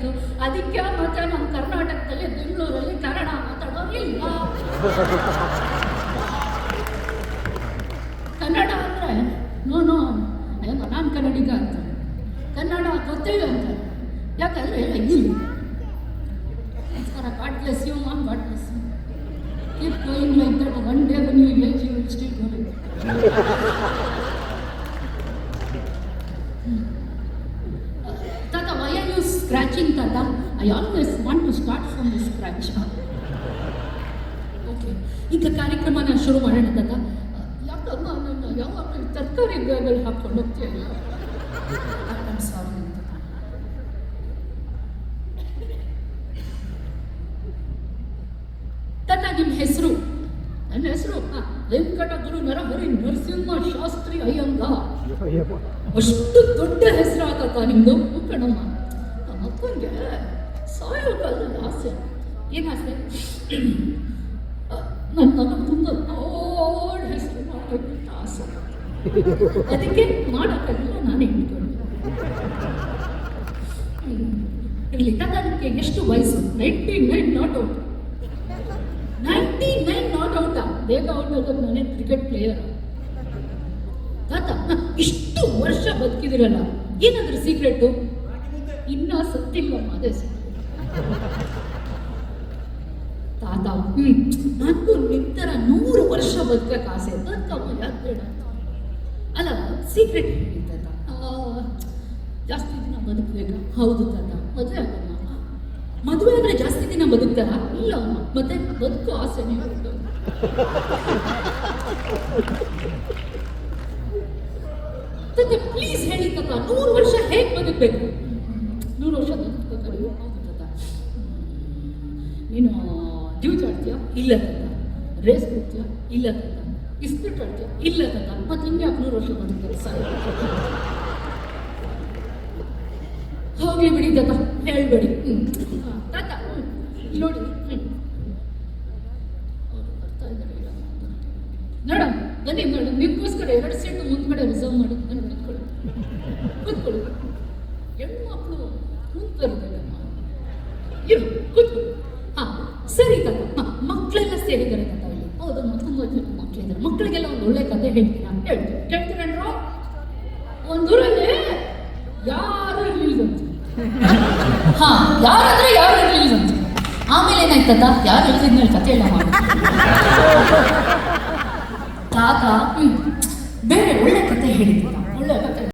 ಆಯಿತು. ಅದಕ್ಕೆ ಮತ್ತೆ ನಮ್ಮ ಕರ್ನಾಟಕದಲ್ಲಿ ಬೆಂಗಳೂರಲ್ಲಿ ಕನ್ನಡ ಮಾತಾಡೋರಿಲ್ಲ. ಕನ್ನಡ ಅಂದರೆ ನೋನು ನಾನು ಕನ್ನಡಿಗ ಅಂತ, ಕನ್ನಡ ಗೊತ್ತಿಲ್ಲ ಅಂತ. ಯಾಕಂದರೆ ಇಲ್ಲಿ God bless you, Mom. God bless you. Keep going like that. One day when you age, you will still go like that. Tata, why are you scratching, Tata? I always want to start from the scratch. Okay. ಈಗ ಕಾರ್ಯಕ್ರಮನ ಶುರು ಮಾಡೋಣ ತಾತ. ಯಾಕಮ್ಮ ನಾನು ಯಾವಾಗಲೂ ತರಕಾರಿ ಬ್ಯಾಗಲ್ಲಿ ಹಾಕ್ಕೊಂಡು ಹೋಗ್ತೀಯಲ್ಲ. I'm sorry. ತನ್ನ ನಿಮ್ಮ ಹೆಸರು? ನನ್ನ ಹೆಸರು ವೆಂಕಟಗುರು ನರಹರಿ ನರಸಿಂಹ ಶಾಸ್ತ್ರಿ ಅಯ್ಯಂಗಾರ್. ಅಷ್ಟು ದೊಡ್ಡ ಹೆಸರಾಗತ್ತ ನಿಮ್ದು? ಕಣಮ್ಮ, ನಮ್ಮ ಅಪ್ಪನಿಗೆ ಸಾಯೋ ಕಾಲದಲ್ಲಿ ಆಸೆ. ಏನು ಆಸೆ? ನನ್ನ ಮಗ ತುಂಬ ದೊಡ್ಡ ಹೆಸರು ಮಾಡೋಕ್ಕಿಂತ ಆಸೆ. ಅದಕ್ಕೆ ಮಾಡೋಕ್ಕಾಗಲ್ಲ, ನಾನೇ ಇಟ್ಕೊಂಡು ಇರಲಿ. ತಾತ ಅದಕ್ಕೆ ಎಷ್ಟು ವಯಸ್ಸು? 99 ನಾಟ್ ಔಟ್. 99 ನಾಟ್ ಔಟಾ? ಬೇಗ ಔಟ್ ಆಗೋದು ನಾನೇ ಕ್ರಿಕೆಟ್ ಪ್ಲೇಯರ್. ತಾತ ಇಷ್ಟು ವರ್ಷ ಬದುಕಿದಿರಲ್ಲ, ಏನಾದ್ರೂ ಸೀಕ್ರೆಟು? ಇನ್ನ ಸತ್ತಿಲ್ವಮ್ಮ, ಅದೇ ತಾತ. ನನಗೂ ನಿಂತರ 100 ವರ್ಷ ಬದುಕಕ್ಕೆ ಆಸೆ. ಬದುಕಮ್ಮ, ಯಾಕೆ ಬೇಡ? ಅಲ್ಲ, ಸೀಕ್ರೆಟ್ ಹೇಳಿ ತಾತ. ಜಾಸ್ತಿ ದಿನ ಬದುಕಬೇಕಾ? ಹೌದು ತಾತ. ಮದುವೆ ಆಗಮ್ಮ. ಮದುವೆ ಆದರೆ ಜಾಸ್ತಿ ದಿನ ಬದುಕ್ತಾರ? ಇಲ್ಲ ಅಮ್ಮ, ಮತ್ತೆ ಬದುಕು ಆಸೆನೇ ಉಂಟು. ತಾತ ಪ್ಲೀಸ್ ಹೇಳಿ ತಾತ, 100 ವರ್ಷ ಹೇಗೆ ಬದುಕಬೇಕು? 100 ವರ್ಷ ಬದುಕಬೇಕು. ಹೌದು ತಾತ. ನೀನು ಡ್ಯೂಟಿ ಆಡ್ತೀಯಾ? ಇಲ್ಲ ತಾತ. ರೇಸ್ ಹೋಗ್ತೀಯಾ? ಇಲ್ಲ ತಾತ. ಇಸ್ಪಿಟ್ ಆಡ್ತೀಯಾ? ಇಲ್ಲ ತಾತ. ಮತ್ತೆ ಇನ್ಯಾಕೆ 100 ವರ್ಷ ಬದುಕ್ತಾರೆ? ಸರಿ ಹೋಗ್ಲಿ ಬಿಡಿ ತಾತ, ಹೇಳ್ಬೇಡಿ. ತಾತ ನೋಡಿ, ಅವರು ಬರ್ತಾ ಇದ್ದಾರೆ. ಇಲ್ಲ ಮೇಡಮ್, ಬನ್ನಿ ಮೇಡಮ್, ನಿಮಗೋಸ್ಕರ 2 ಸೀಟು ಮುಂದ್ಗಡೆ ರಿಸರ್ವ್ ಮಾಡಿ. ನಾನು ಕೂತ್ಕೊಳ್ಳಿ, ಕೂತ್ಕೊಳ್ಳಿ. ಹೆಣ್ಮಕ್ಳು ಕೂತ್ಬರ್ಬೇಕಮ್ಮ. ಇರು, ಕೂತ್ಕೊಳ್ಳಿ. ಹಾಂ ಸರಿ ತಾತ. ಮಕ್ಕಳೆಲ್ಲ ಸೇರಿದ್ದಾರೆ ತಾತ ಇಲ್ಲಿ. ಹೌದಮ್ಮ, ತುಂಬ ಜನ ಮಕ್ಕಳಿದ್ದಾರೆ. ಮಕ್ಕಳಿಗೆಲ್ಲ ಒಂದು ಒಳ್ಳೆ ಕತೆ ಹೇಳ್ತೀರಾ? ಹೇಳ್ತೀನಿ. ಕೇಳ್ತೀರೇನ್ರು? ಒಂದೂರಲ್ಲಿ ಯಾರು ಇರ್ಲಿಲ್ವಂತೆ. ಹಾ, ಯಾರಂದ್ರೆ ಯಾರು ಇರ್ಲಿಲ್ವಂತೆ. ಆಮೇಲೆ ಏನಾಯ್ತದ? ಯಾರು ಇಲ್ದಿದ್ಮೇಲೆ ಕತೆ ಎಲ್ಲ ಮಾಡಿ ತಾತ ಬೇರೆ ಒಳ್ಳೆ ಕತೆ ಹೇಳಿದ್ರು.